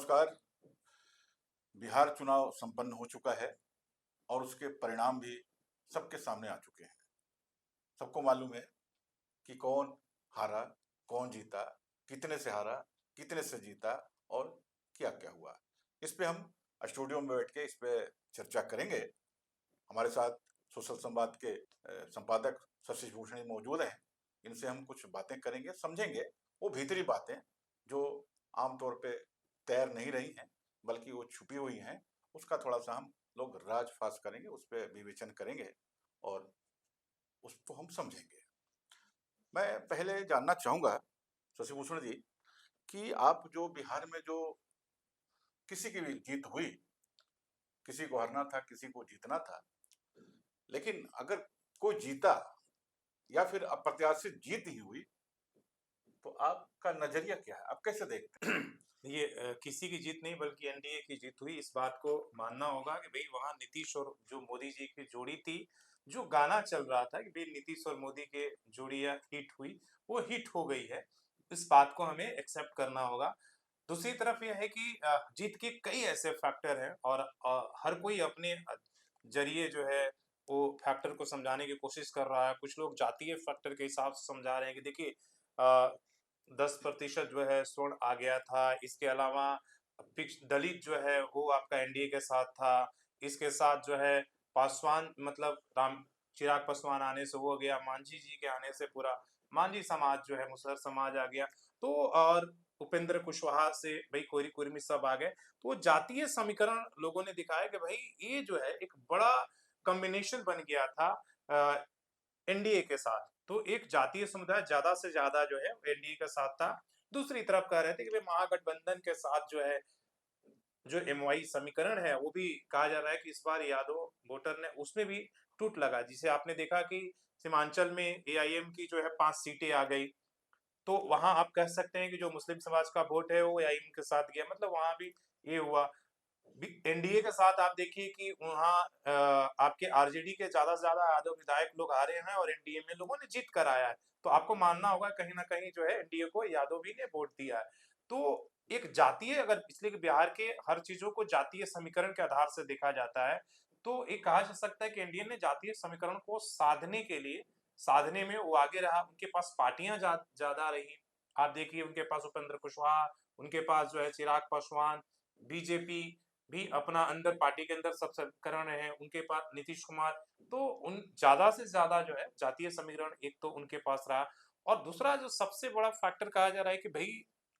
नमस्कार। बिहार चुनाव संपन्न हो चुका है और उसके परिणाम भी सबके सामने आ चुके हैं। सबको मालूम है कि कौन हारा, कौन जीता, कितने से हारा, कितने से जीता और क्या-क्या हुआ। इस पे हम स्टूडियो में बैठ के इस पे चर्चा करेंगे। हमारे साथ सोशल संवाद के संपादक शशि भूषण मौजूद हैं। इनसे हम कुछ बातें करेंगे, समझेंगे वो भीतरी बातें जो आमतौर पे तैर नहीं रही हैं, बल्कि वो छुपी हुई हैं। उसका थोड़ा-सा हम लोग राज-फास करेंगे, उस पे विवेचन करेंगे और उसको हम समझेंगे। मैं पहले जानना चाहूँगा शशि भूषण जी कि आप जो बिहार में जो किसी की भी जीत हुई, किसी को हारना था, किसी को जीतना था, लेकिन अगर कोई जीता या फिर अप्रत्याशित जीत ही हुई, तो आपका नज़रिया क्या है? आप कैसे देखते हैं? ये किसी की जीत नहीं बल्कि एनडीए की जीत हुई, इस बात को मानना होगा कि भई वहाँ नीतीश और जो मोदी जी की जोड़ी थी, जो गाना चल रहा था कि भई नीतीश और मोदी के जोड़ियाँ हिट हुई, वो हिट हो गई है। इस बात को हमें एक्सेप्ट करना होगा। दूसरी तरफ ये है कि जीत के कई ऐसे फैक्टर हैं और हर कोई अपने ज़रिए जो है वो फैक्टर को समझाने की कोशिश कर रहा है। कुछ लोग जातीय फैक्टर के हिसाब से समझा रहे हैं कि देखिए 10% जो है स्वर्ण आ गया था। इसके अलावा पिछ दलित जो है वो आपका एनडीए के साथ था। इसके साथ जो है पासवान मतलब राम चिराग पासवान आने से वो हो गया, मांझी जी के आने से पूरा मांझी समाज जो है मुसहर समाज आ गया। तो और उपेंद्र कुशवाहा से भई कोरी कुर्मी सब आ गए। तो वो जातीय समीकरण लोगों ने दिखाया कि भई ये जो है एक बड़ा कॉम्बिनेशन बन गया था अ, एनडीए के साथ। तो एक जातीय समुदाय ज़्यादा से ज़्यादा जो है एनडीए के साथ था। दूसरी तरफ कह रहे थे कि भई महागठबंधन के साथ जो है, जो एमवाई समीकरण है, वो भी कहा जा रहा है कि इस बार यादव वोटर ने उसमें भी टूट लगा। जिसे आपने देखा कि सीमांचल में एआईएम की जो है 5 सीटें आ गई। तो वहाँ आप कह सकते हैं कि जो मुस्लिम समाज का वोट है वो एआईएम के साथ गया। मतलब वहाँ भी ये हुआ। एनडीए के साथ आप देखिए कि वहाँ आपके आरजेडी के ज़्यादा से ज़्यादा यादव विधायक लोग आ रहे हैं और एनडीए में लोगों ने जीत कर आया है। तो आपको मानना होगा कहीं न कहीं जो है एनडीए को यादव ही ने वोट दिया है। तो एक जातीय अगर इसलिए कि बिहार के हर चीज़ों को जातीय समीकरण के आधार से देखा जाता है, तो ये कहा जा सकता है कि एनडीए ने जातीय समीकरण को साधने में वो आगे रहा। उनके पास पार्टियाँ ज़्यादा रहीं। आप देखिए उनके पास उपेंद्र कुशवाहा, उनके पास जो है चिराग पासवान, बीजेपी भी अपना अंदर पार्टी के अंदर सब कर रहे हैं, उनके पास नीतीश कुमार। तो उन ज़्यादा से ज़्यादा जो है जातीय समीकरण एक तो उनके पास रहा और दूसरा जो सबसे बड़ा फैक्टर कहा जा रहा है कि भई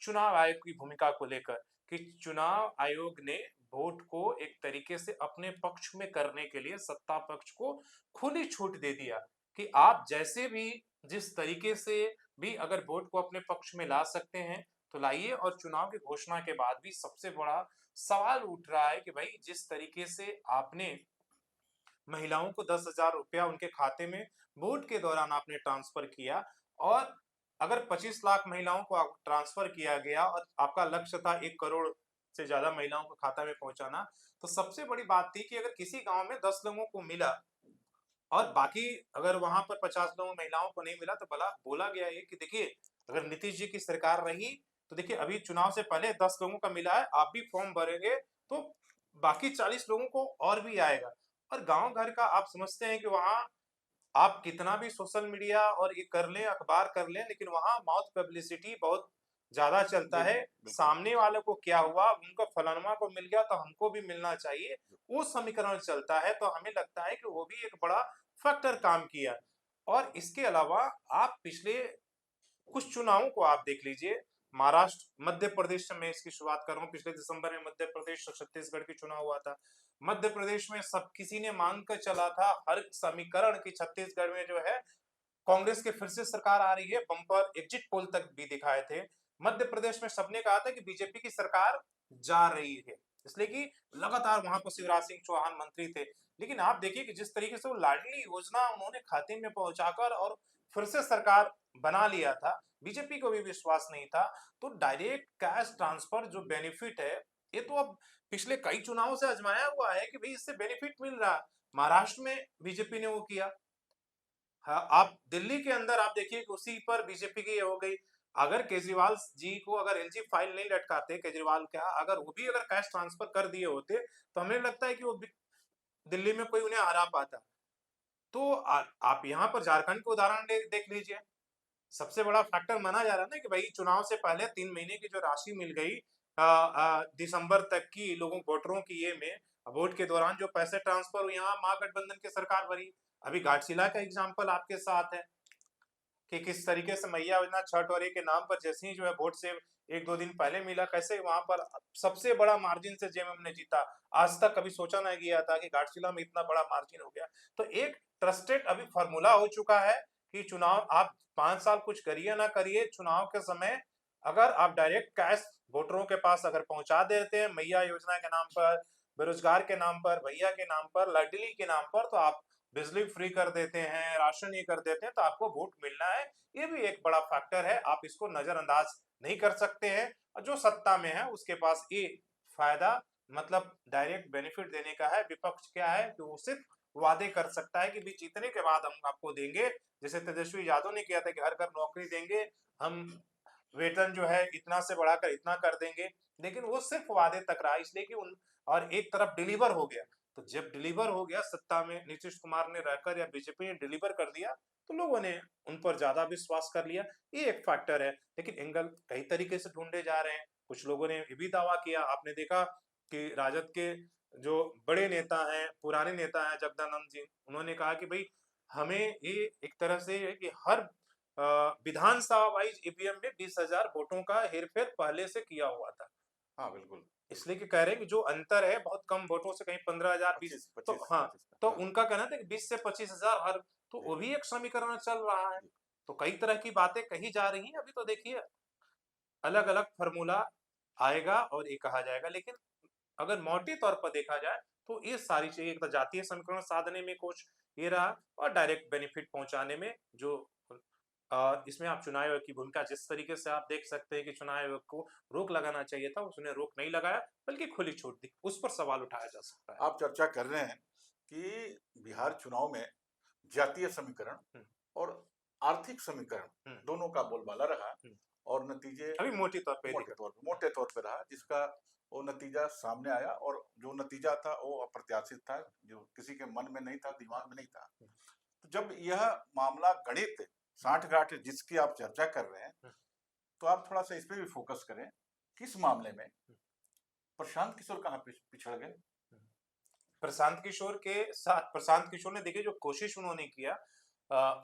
चुनाव आयोग की भूमिका को लेकर कि चुनाव आयोग ने वोट को एक तरीके से अपने पक्ष में करने के लिए सत्ता पक्ष को खुली छूट दे दिया कि आप जैसे भी जिस तरीके से भी अगर वोट को अपने पक्ष में ला सकते हैं, तो लाइए। और चुनाव की घोषणा के बाद भी सबसे बड़ा सवाल उठ रहा है कि भाई जिस तरीके से आपने महिलाओं को 10,000 रुपया उनके खाते में वोट के दौरान आपने ट्रांसफर किया और अगर 25 लाख महिलाओं को ट्रांसफर किया गया और आपका लक्ष्य था 1 करोड़ से ज्यादा महिलाओं को खाता में पहुंचाना, तो सबसे बड़ी बात थी कि अगर किसी गांव में 10 लोगों को मिला और बाकी अगर वहां पर 50 लोगों महिलाओं को नहीं मिला, तो भला बोला गया है कि देखिए अगर नीतीश जी की सरकार रही तो देखिए अभी चुनाव से पहले 10 लोगों का मिला है, आप भी फॉर्म भरेंगे तो बाकी 40 लोगों को और भी आएगा। और गांव घर का आप समझते हैं कि वहां आप कितना भी सोशल मीडिया और ये कर लें, अखबार कर लें, लेकिन वहां माउथ पब्लिसिटी बहुत ज्यादा चलता है। बिल्कुल, बिल्कुल। सामने वाले को क्या हुआ, उनको फलानमा को मिल गया तो हमको भी मिलना चाहिए, वो समीकरण चलता है। तो हमें लगता है कि वो भी एक बड़ा फैक्टर काम किया। और इसके अलावा आप पिछले कुछ चुनावों को आप देख लीजिए। महाराष्ट्र, मध्य प्रदेश से मैं इसकी शुरुआत कर रहा हूँ। पिछले दिसंबर में मध्य प्रदेश और छत्तीसगढ़ की चुनाव हुआ था। मध्य प्रदेश में सब किसी ने मांग कर चला था हर समीकरण की छत्तीसगढ़ में जो है कांग्रेस की फिर से सरकार आ रही है। बम्पर एग्जिट पोल तक भी दिखाए थे। मध्य प्रदेश में सबने कहा था कि बीजेपी की सरकार जा रही है, इसलिए कि लगातार वहां पर शिवराज सिंह चौहान मंत्री थे। लेकिन आप देखिए कि जिस तरीके से वो लाडली योजना उन्होंने खाते में पहुंचाकर और फिर से सरकार बना लिया था, बीजेपी को भी विश्वास नहीं था। तो डायरेक्ट कैश ट्रांसफर जो बेनिफिट है, ये तो अब पिछले कई चुनावों से आजमाया हुआ है कि भाई इससे बेनिफिट मिल रहा है। महाराष्ट्र में बीजेपी ने वो किया। हाँ, आप दिल्ली के अंदर आप देखिए कि उसी पर बीजेपी की ये हो गई। अगर केजरीवाल जी को अगर एलजी फाइल नहीं लटकाते, केजरीवाल का अगर वो भी अगर कैश ट्रांसफर कर दिए होते, तो हमें लगता है कि वो दिल्ली में कोई उन्हें हरा पाता। तो आप यहाँ पर झारखंड के उदाहरण देख लीजिए। सबसे बड़ा फैक्टर माना जा रहा है ना कि भाई चुनाव से पहले 3 महीने की जो राशि मिल गई दिसंबर तक की लोगों वोटरों की ये में वोट के दौरान जो पैसे ट्रांसफर हुए, यहाँ महागठबंधन की सरकार बनी। अभी घाटशिला का एग्जाम्पल आपके साथ है कि किस तरीके से मैया योजना छठ और के नाम पर जैसे ही जो है वोट से 1-2 दिन पहले मिला, कैसे वहां पर सबसे बड़ा मार्जिन से जेएमएम ने जीता। आज तक कभी सोचा नहीं गया था कि घाटशिला में इतना बड़ा मार्जिन हो गया। तो एक ट्रस्टेड अभी फॉर्मूला हो चुका है कि चुनाव आप 5 साल कुछ करिए ना करिए, चुनाव के समय अगर आप डायरेक्ट कैश वोटरों के पास अगर पहुंचा देते हैं, मैया योजना के नाम पर, बेरोजगार के नाम पर, भैया के नाम पर, लाडली के नाम पर, तो आप बिजली फ्री कर देते हैं, राशन ये कर देते हैं, तो आपको वोट मिलना है। ये भी एक बड़ा फैक्टर है, आप इसको नजरअंदाज नहीं कर सकते हैं। और जो सत्ता में है उसके पास ये फायदा मतलब डायरेक्ट बेनिफिट देने का है। विपक्ष क्या है कि वो सिर्फ वादे कर सकता है कि भी जीतने के बाद हम आपको देंगे, जैसे तेजस्वी यादव ने किया था कि हर घर नौकरी देंगे, हम वेतन जो है इतना से बढ़ाकर इतना कर देंगे। लेकिन वो सिर्फ वादे तक रहा, इसलिए कि उन और एक तरफ डिलीवर हो गया। तो जब डिलीवर हो गया, सत्ता में नीतीश कुमार ने रहकर या बीजेपी ने डिलीवर कर दिया, तो लोगों ने उन पर ज्यादा विश्वास कर लिया। ये एक फैक्टर है। लेकिन एंगल कई तरीके से ढूंढे जा रहे हैं। कुछ लोगों ने ये भी दावा किया, आपने देखा कि राजद के जो बड़े नेता हैं, पुराने नेता हैं, जगदानंद जी, उन्होंने कहा कि भाई हमें ये एक तरह से है कि हर विधानसभा वाइज ईवीएम में 20,000 वोटों का हेरफेर पहले से किया हुआ था। हाँ, बिल्कुल। इसलिए कि कह रहे हैं कि जो अंतर है बहुत कम वोटों से, कहीं 15,000 20, 25 तो 25 हाँ, 25 तो हाँ, उनका कहना था कि 20 से 25,000 हर, तो जी, वो भी एक समीकरण चल रहा है। जी। तो कई तरह की बातें कही जा रही हैं। अभी तो देखिए अलग-अलग फॉर्मूला आएगा और ये कहा जाएगा। लेकिन अगर मोटे तौर पर देखा जाए तो ये सारी चीजें, एक तो जातीय समीकरण साधने में कुछ ये रहा, और डायरेक्ट बेनिफिट पहुंचाने में जो इसमें आप चुनाव आयोग की भूमिका जिस तरीके से आप देख सकते हैं कि चुनाव आयोग को रोक लगाना चाहिए था, उसने रोक नहीं लगाया, बल्कि खुली छूट दी। उस पर सवाल उठाया जा सकता है। आप चर्चा कर रहे हैं कि बिहार चुनाव में जातीय समीकरण हुँ, और आर्थिक समीकरण हुँ, दोनों का बोलबाला रहा हुँ। और नतीजे अभी मोटे तौर पे दिख मोटे तौर पे रहा, जिसका वो नतीजा सामने आया और जो नतीजा था वो अप्रत्याशित था, जो किसी के मन में नहीं था, दिमाग में नहीं था। तो जब यह मामला गणित साठगांठ जिसकी आप चर्चा कर रहे हैं, हुँ, तो आप थोड़ा सा इस पे भी फोकस करें। किस मामले में हुँ, प्रशांत किशोर कहाँ पिछड़ गए? हुँ। प्रशांत किशोर के साथ, प्रशांत किशोर ने देखिए जो कोशिश उन्होंने किया,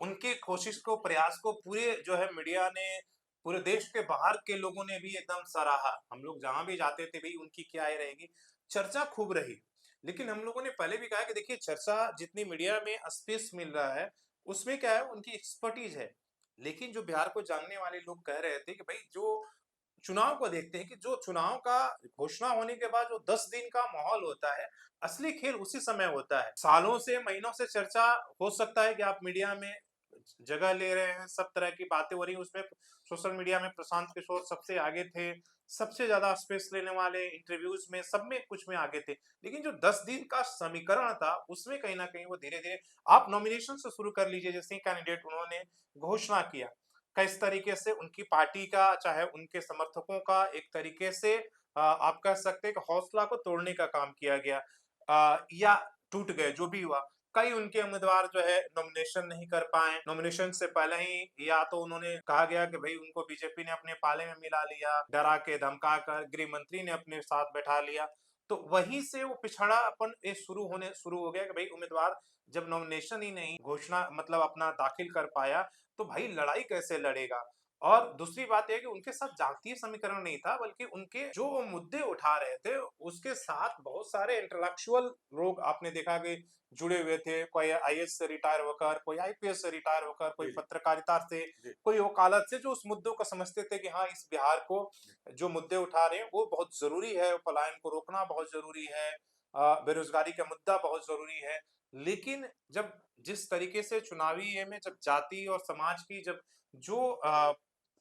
उनके कोशिश को, प्रयास को पूरे जो है मीडिया ने, पूरे देश के बाहर के लोगों ने भी एकदम सराहा। हम लोग जहां भी जाते थे भाई उनकी क्या ही रहेगी, चर्चा खूब रही। लेकिन हम लोगों ने पहले भी कहा कि देखिए चर्चा जितनी मीडिया में स्पेस मिल रहा है, उसमें क्या है उनकी एक्सपर्टीज है। लेकिन जो बिहार को जानने वाले लोग कह रहे थे कि भाई जो चुनाव को देखते हैं कि जो चुनाव का घोषणा होने के बाद जो 10 दिन का माहौल होता है, असली खेल उसी समय होता है। सालों से, महीनों से चर्चा हो सकता है कि आप मीडिया में जगह ले रहे हैं, सब तरह की बातें हो रही हैं, उसमें सोशल मीडिया में प्रशांत किशोर सबसे आगे थे, सबसे ज़्यादा स्पेस लेने वाले, इंटरव्यूज़ में, सब में कुछ में आगे थे। लेकिन जो 10 दिन का समीकरण था, उसमें कहीं न कहीं वो धीरे-धीरे, आप नॉमिनेशन से शुरू कर लीजिए, जैसे ही कैंडिडेट उन्होंने घोषणा किया, किस तरीके से उनकी पार्टी का, चाहे उनके समर्थकों का एक तरीके से आप कह सकते हैं कि हौसला को तोड़ने का काम किया गया, या टूट गए, जो भी हुआ। कई उनके उम्मीदवार जो है नॉमिनेशन नहीं कर पाए। नॉमिनेशन से पहले ही या तो उन्होंने कहा गया कि भाई उनको बीजेपी ने अपने पाले में मिला लिया, डरा के धमका कर, गृह मंत्री ने अपने साथ बैठा लिया। तो वहीं से वो पिछड़ापन ये शुरू हो गया कि भाई उम्मीदवार जब नॉमिनेशन ही नहीं, घोषणा मतलब अपना दाखिल कर पाया, तो भाई लड़ाई कैसे लड़ेगा? और दूसरी बात ये है कि उनके साथ जातीय समीकरण नहीं था, बल्कि उनके जो वो मुद्दे उठा रहे थे, उसके साथ बहुत सारे इंटेलेक्चुअल लोग आपने देखा कि जुड़े हुए थे। कोई आईएएस से रिटायर होकर, कोई आईपीएस से रिटायर होकर, कोई जी, जी, पत्रकारिता से, जी, कोई वकालत से, जो उस मुद्दों को समझते थे कि हाँ, इस बिहार को जी। जो मुद्दे उठा रहे हैं, वो बहुत ज़रूरी है, पलायन को रोकना बहुत ज़रूरी है, बेरोज़गारी का मुद्दा बहुत ज़रूरी है। लेकिन जब जिस तरीके से चुनावी ये में जब जाति और समाज की जब जो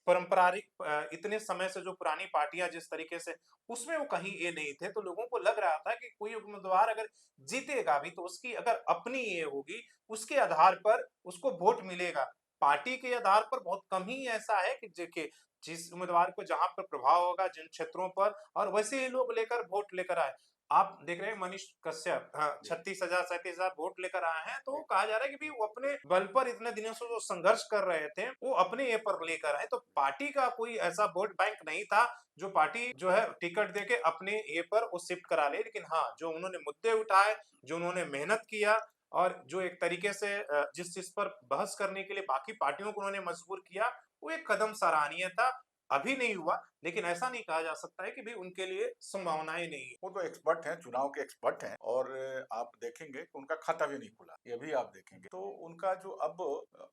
पारंपरिक इतने समय से जो पुरानी पार्टियां जिस तरीके से, उसमें वो कहीं ये नहीं थे, तो लोगों को लग रहा था कि कोई उम्मीदवार अगर जीतेगा भी तो उसकी अगर अपनी ये होगी, उसके आधार पर उसको वोट मिलेगा। पार्टी के आधार पर बहुत कम ही ऐसा है कि देखिए जिस उम्मीदवार को जहां पर प्रभाव होगा जिन क्षेत्रों पर, और वैसे ही लोग लेकर वोट लेकर आए। आप देख रहे हैं मनीष कश्यप, हाँ, जी 36,000 37,000 वोट लेकर आए हैं, तो जी कहा जा रहा है कि भी वो अपने बल पर इतने दिनों से जो संघर्ष कर रहे थे वो अपने ये पर लेकर आए, तो पार्टी का कोई ऐसा वोट बैंक नहीं था जो पार्टी जो है टिकट देके अपने ये पर वो शिफ्ट करा ले। लेकिन हाँ, जो उन्होंने मुद्दे उठाए, जो उन्होंने मेहनत किया, और जो एक तरीके से जिस चीज पर बहस करने के लिए बाकी पार्टियों को उन्होंने मजबूर किया, वो एक कदम सराहनीय था। अभी नहीं हुआ, लेकिन ऐसा नहीं कहा जा सकता है कि भी उनके लिए संभावनाएं नहीं है। वो तो एक्सपर्ट हैं, चुनाव के एक्सपर्ट हैं, और आप देखेंगे कि उनका खाता भी नहीं खुला, ये भी आप देखेंगे। तो उनका जो अब,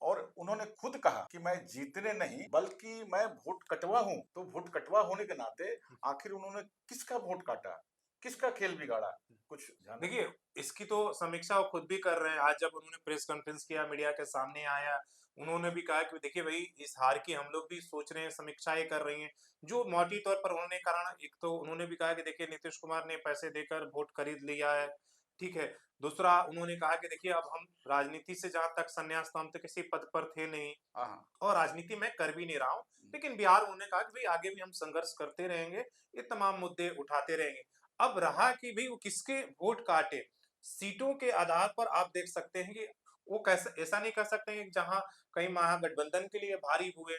और उन्होंने खुद कहा कि मैं जीतने नहीं बल्कि मैं वोट कटवा हूं, तो वोट कटवा होने के नाते आखिर उन्होंने किसका वोट काटा, किसका खेल बिगाड़ा, कुछ ध्यान नहीं। देखिए, इसकी तो समीक्षा वो खुद भी कर रहे हैं। आज जब उन्होंने प्रेस कॉन्फ्रेंस किया, मीडिया के सामने आया, उन्होंने भी कहा कि देखिए भई, इस हार की हम लोग भी सोच रहे हैं, समीक्षाएँ कर रही हैं। जो मोटी तौर पर उन्होंने कारण, एक तो उन्होंने भी कहा कि देखिए नीतीश कुमार ने पैसे देकर वोट खरीद लिया है, ठीक है। दूसरा उन्होंने कहा कि देखिए अब हम राजनीति से जहाँ तक संन्यास, तो हम तो किसी पद पर थे नहीं हाँ हाँ। और राजनीति में कर भी नहीं रहा हूँ। लेकिन बिहार उन्होंने कहा कि भई आगे भी हम संघर्ष करते रहेंगे, ये तमाम मुद्दे उठाते रहेंगे। अब रहा कि भई वो किसके वोट काटे, सीटों के आधार पर आप देख सकते हैं कि वो कैसे, ऐसा नहीं कह सकते हैं कि जहाँ कहीं महागठबंधन के लिए भारी हुए,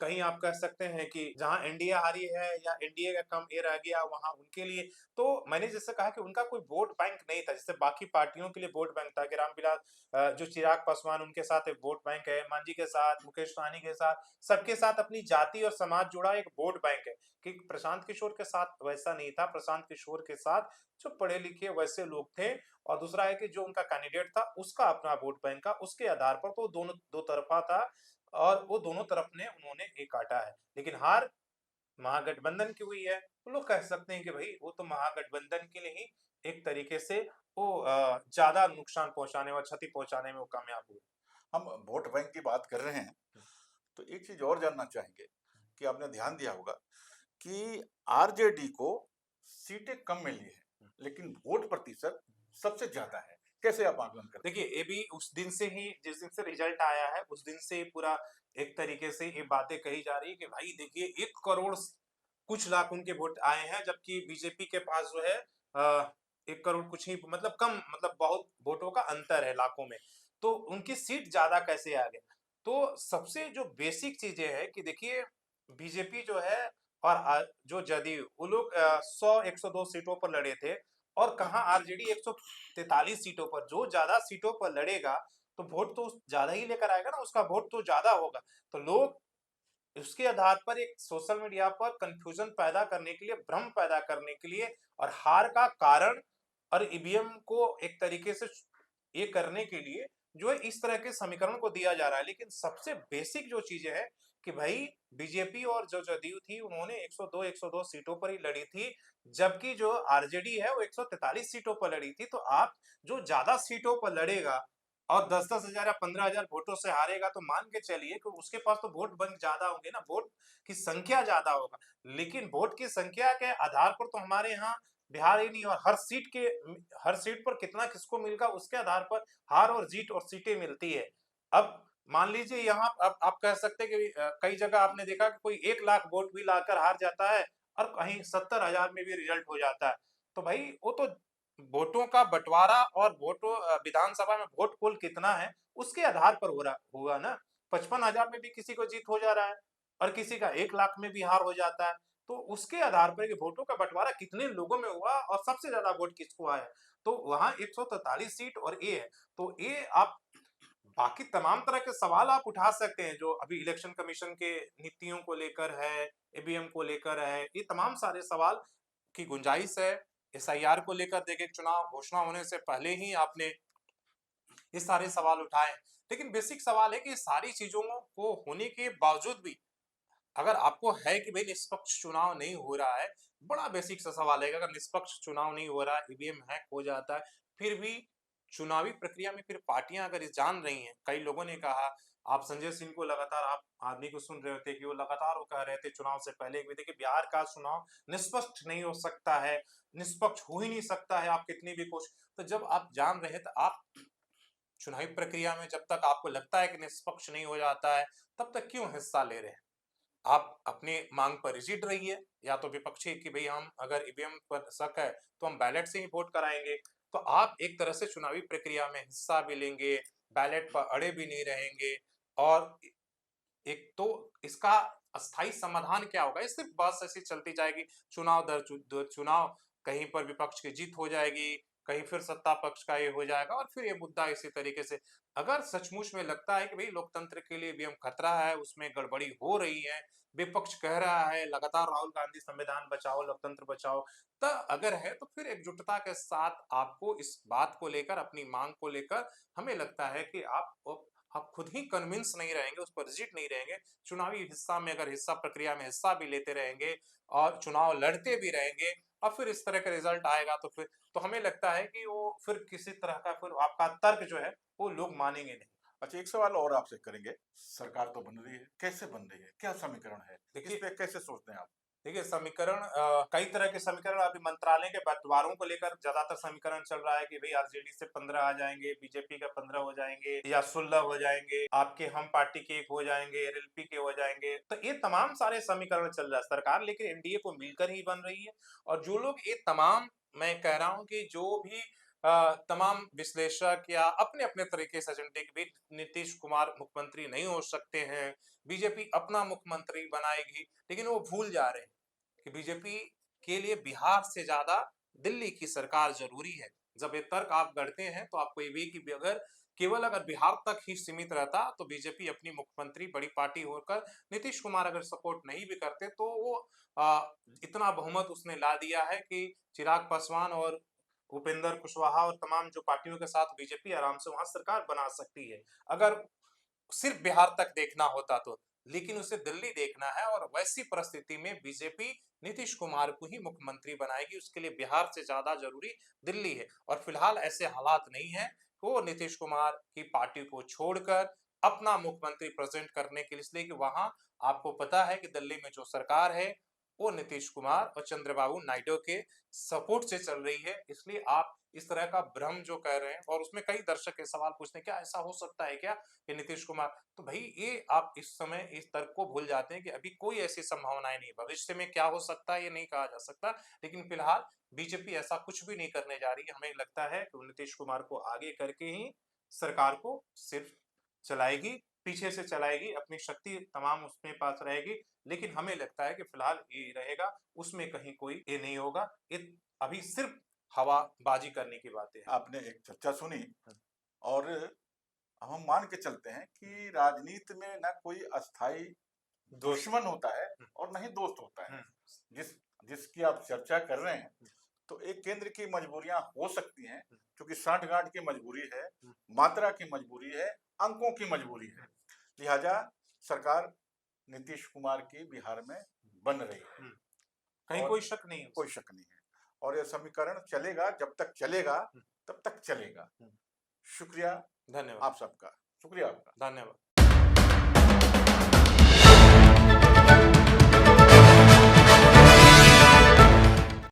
कहीं आप कह सकते हैं कि जहाँ एनडीए हारी है या एनडीए का कम ये रह गया वहाँ उनके लिए। तो मैंने जैसे कहा कि उनका कोई वोट बैंक नहीं था, जैसे बाकी पार्टियों के लिए वोट बैंक था कि रामविलास जो चिराग पासवान उनके साथ एक वोट बैंक है, मांझी के साथ, मुकेश सहनी के साथ, सबके साथ अपनी जाति और समाज जुड़ा एक वोट बैंक है। कि प्रशांत किशोर के साथ वैसा नहीं था, प्रशांत किशोर के साथ जो पढ़े लिखे वैसे लोग थे, और दूसरा है कि जो उनका कैंडिडेट था उसका अपना वोट बैंक था, उसके आधार पर तो दोनों दो तरफा था, और वो दोनों तरफ ने उन्होंने एक काटा है। लेकिन हार महागठबंधन की हुई है, तो लोग कह सकते हैं कि भाई वो तो महागठबंधन के लिए ही एक तरीके से वो ज्यादा नुकसान पहुंचाने और क्षति पहुंचाने में वो कामयाब हुए। हम वोट बैंक की बात कर रहे हैं, तो एक चीज और जानना चाहेंगे कि आपने ध्यान दिया होगा कि आरजेडी को सीटें कम मिली है लेकिन वोट प्रतिशत सबसे ज्यादा है। कैसे आप आकलन करते हैं? देखिए, ये भी उस दिन से ही, जिस दिन से रिजल्ट आया है, उस दिन से ही पूरा एक तरीके से ये बातें कही जा रही है कि भाई देखिए 1 करोड़ कुछ लाख उनके वोट आए हैं, जबकि बीजेपी के पास जो है 1 करोड़ कुछ ही, मतलब कम, मतलब बहुत वोटों का अंतर है लाखों में। तो उनकी सीट ज़्यादा कैसे आ गया? तो सबसे जो बेसिक चीज़ें हैं कि देखिए बीजेपी जो है और जो जदयू, वो लोग 100-102 सीटों पर लड़े थे, और कहाँ आरजेडी 143 सीटों पर। जो ज़्यादा सीटों पर लड़ेगा, तो वोट तो ज़्यादा ही लेकर आएगा ना, उसका वोट तो ज़्यादा होगा। तो लोग उसके आधार पर एक सोशल मीडिया पर कन्फ्यूजन पैदा करने के लिए, भ्रम पैदा करने के लिए, और हार का कारण और ईवीएम को एक तरीके से ये करने के लिए जो है इस तरह के समीकरण को दिया जा रहा है। लेकिन सबसे बेसिक जो चीजें हैं कि भाई बीजेपी और जो जदयू थी उन्होंने 102 सीटों पर ही लड़ी थी, जबकि जो आरजेडी है वो 143 सीटों पर लड़ी थी। तो आप जो ज्यादा सीटों पर लड़ेगा और 10-10 हजार या 15,000 वोटों से हारेगा, तो मान के चलिए कि उसके पास तो वोट बैंक ज्यादा होंगे ना, वोट की संख्या ज्यादा होगा। लेकिन वोट की संख्या के आधार पर तो हमारे यहाँ बिहार ही नहीं, और हर सीट पर कितना किसको मिलेगा उसके आधार पर हार और जीत और सीटें मिलती है। अब मान लीजिए यहाँ अब आप कह सकते हैं कि कई जगह आपने देखा कि कोई 1 लाख वोट भी लाकर हार जाता है, और कहीं 70,000 में भी रिजल्ट हो जाता है। तो भाई वो तो वोटों का बंटवारा और वोटों विधानसभा में वोट कुल कितना है उसके आधार पर हो रहा हुआ ना। 55,000 में भी किसी को जीत हो जा रहा है, और किसी का 1 लाख में भी हार हो जाता है। तो उसके आधार पर कि वोटों का बंटवारा कितने लोगों में हुआ और सबसे ज्यादा वोट किसको आया। तो वहां 143 सीट और ये है। तो ये आप बाकी तमाम तरह के सवाल आप उठा सकते हैं जो अभी इलेक्शन कमीशन के नीतियों को लेकर है, ईवीएम को लेकर है, ये तमाम सारे सवाल की गुंजाइश है। एसआईआर को लेकर देखिए चुनाव घोषणा होने से पहले ही आपने ये सारे सवाल उठाए। लेकिन बेसिक सवाल है कि सारी चीजों को होने के बावजूद भी अगर आपको है कि भाई निष्पक्ष चुनाव नहीं हो रहा है, बड़ा बेसिक सा सवाल है कि अगर निष्पक्ष चुनाव नहीं हो रहा है, ईवीएम हैक हो जाता है, फिर भी चुनावी प्रक्रिया में फिर पार्टियां अगर ये जान रही हैं, कई लोगों ने कहा, आप संजय सिंह को लगातार आप आदमी को सुन रहे थे कि वो लगातार वो कह रहे थे चुनाव से पहले कि देखिए बिहार का चुनाव निष्पक्ष नहीं हो सकता है, निष्पक्ष हो ही नहीं सकता है, आप कितनी भी कोशिश। तो जब आप जान रहे तो आप चुनावी प्रक्रिया में जब तक आपको लगता है कि निष्पक्ष नहीं हो जाता है, तब तक क्यों हिस्सा ले रहे हैं? आप अपनी मांग पर रिजिड रहिए, या तो विपक्षी कि भई हम अगर ईवीएम पर शक है, तो हम बैलेट से ही वोट कराएँगे। तो आप एक तरह से चुनावी प्रक्रिया में हिस्सा भी लेंगे, बैलेट पर अड़े भी नहीं रहेंगे, और एक तो इसका अस्थायी समाधान क्या होगा? ये सिर्फ़ बस ऐसी चलती जाएगी, चुनाव दर चुनाव, कहीं पर विपक्ष की जीत हो जाएगी, कहीं फिर सत्ता पक्ष का ये हो जाएगा, और फिर ये मुद्दा इसी तरीके से, अगर सचमुच में लगता है कि भई लोकतंत्र के लिए भी हम खतरा है, उसमें गड़बड़ी हो रही है, विपक्ष कह रहा है लगातार राहुल गांधी संविधान बचाओ, लोकतंत्र बचाओ, तो अगर है तो फिर एकजुटता के साथ आपको इस बात को लेकर, अपनी माँग को लेकर, हमें लगता है कि आप खुद ही कन्विंस नहीं रहेंगे, उस पर रिजिड नहीं रहेंगे, चुनावी हिस्सा में अगर हिस्सा प्रक्रिया में हिस्सा भी लेते रहेंगे और चुनाव लड़ते भी रहेंगे, और फिर इस तरह का रिजल्ट आएगा, तो फिर तो हमें लगता है कि वो फिर किसी तरह का फिर आपका तर्क जो है वो लोग मानेंगे नहीं। अच्छा, एक सवाल और आपसे करेंगे। सरकार तो बन रही है, कैसे बन रही है? क्या समीकरण है? इस देखिए पे कैसे सोचते हैं आप? देखिए समीकरण, कई तरह के समीकरण, अभी मंत्रालय के बंटवारों को लेकर ज्यादातर समीकरण चल रहा है कि भाई आरजेडी से 15 आ जाएंगे, बीजेपी का 15 हो जाएंगे, या 16 हो जाएंगे, आपके हम पार्टी के 1 हो जाएंगे, एलएलपी के हो जाएंगे। तो ये तमाम सारे समीकरण चल रहा है। सरकार लेकिन एनडीए को मिलकर ही बन रही है, और जो लोग ये तमाम, मैं कह रहा हूं कि जो भी तमाम विश्लेषक या अपने अपने तरीके से एजेंडे के बीच, नीतीश कुमार मुख्यमंत्री नहीं हो सकते हैं, बीजेपी अपना मुख्यमंत्री बनाएगी, लेकिन वो भूल जा रहे हैं कि बीजेपी के लिए बिहार से ज्यादा दिल्ली की सरकार जरूरी है। जब ये तर्क आप गढ़ते हैं, तो आपको ये भी कि अगर बिहार तक ही सीमित रहता, तो बीजेपी अपनी मुख्यमंत्री बड़ी पार्टी होकर, नीतीश कुमार अगर सपोर्ट नहीं भी करते, तो वो इतना बहुमत उसने ला दिया है कि चिराग पासवान और उपेंद्र कुशवाहा और तमाम जो पार्टियों के साथ बीजेपी आराम से वहां सरकार बना सकती है, अगर सिर्फ बिहार तक देखना होता तो। लेकिन उसे दिल्ली देखना है, और वैसी परिस्थिति में बीजेपी नीतीश कुमार को ही मुख्यमंत्री बनाएगी, उसके लिए बिहार से ज्यादा जरूरी दिल्ली है। और फिलहाल ऐसे हालात नहीं है, वो नीतीश कुमार की पार्टी को छोड़कर अपना मुख्यमंत्री प्रेजेंट करने के लिए, इसलिए कि वहां आपको पता है कि दिल्ली में जो सरकार है वो नीतीश कुमार और चंद्रबाबू नायडू के सपोर्ट से चल रही है। इसलिए आप इस तरह का भ्रम जो कह रहे हैं, और उसमें कई दर्शक के सवाल पूछते हैं, क्या ऐसा हो सकता है क्या कि नीतीश कुमार, तो भाई ये आप इस समय इस तर्क को भूल जाते हैं कि अभी कोई ऐसी संभावनाएं नहीं, भविष्य में क्या हो सकता है ये नहीं कहा जा सकता, लेकिन फिलहाल बीजेपी ऐसा कुछ भी नहीं करने जा रही है। हमें लगता है कि नीतीश कुमार को आगे करके ही सरकार को सिर्फ चलाएगी, पीछे से चलाएगी, अपनी शक्ति तमाम उसमें पास रहेगी, लेकिन हमें लगता है कि फिलहाल ये रहेगा, उसमें कहीं कोई ये नहीं होगा, ये अभी सिर्फ हवाबाजी करने की बातें हैं। आपने एक चर्चा सुनी, और हम मान के चलते हैं कि राजनीति में ना कोई अस्थाई दुश्मन होता है और न ही दोस्त होता है। जिस जिसकी आप चर्चा कर रहे हैं, तो एक केंद्र की मजबूरियां हो सकती हैं, क्योंकि साठगांठ की मजबूरी है, मात्रा की मजबूरी है, अंकों की मजबूरी है। लिहाजा सरकार नीतीश कुमार की बिहार में बन रही है, कहीं और कोई शक नहीं है। कोई शक नहीं है, और यह समीकरण चलेगा, जब तक चलेगा तब तक चलेगा। शुक्रिया धन्यवाद। आप सबका, शुक्रिया आपका। धन्यवाद।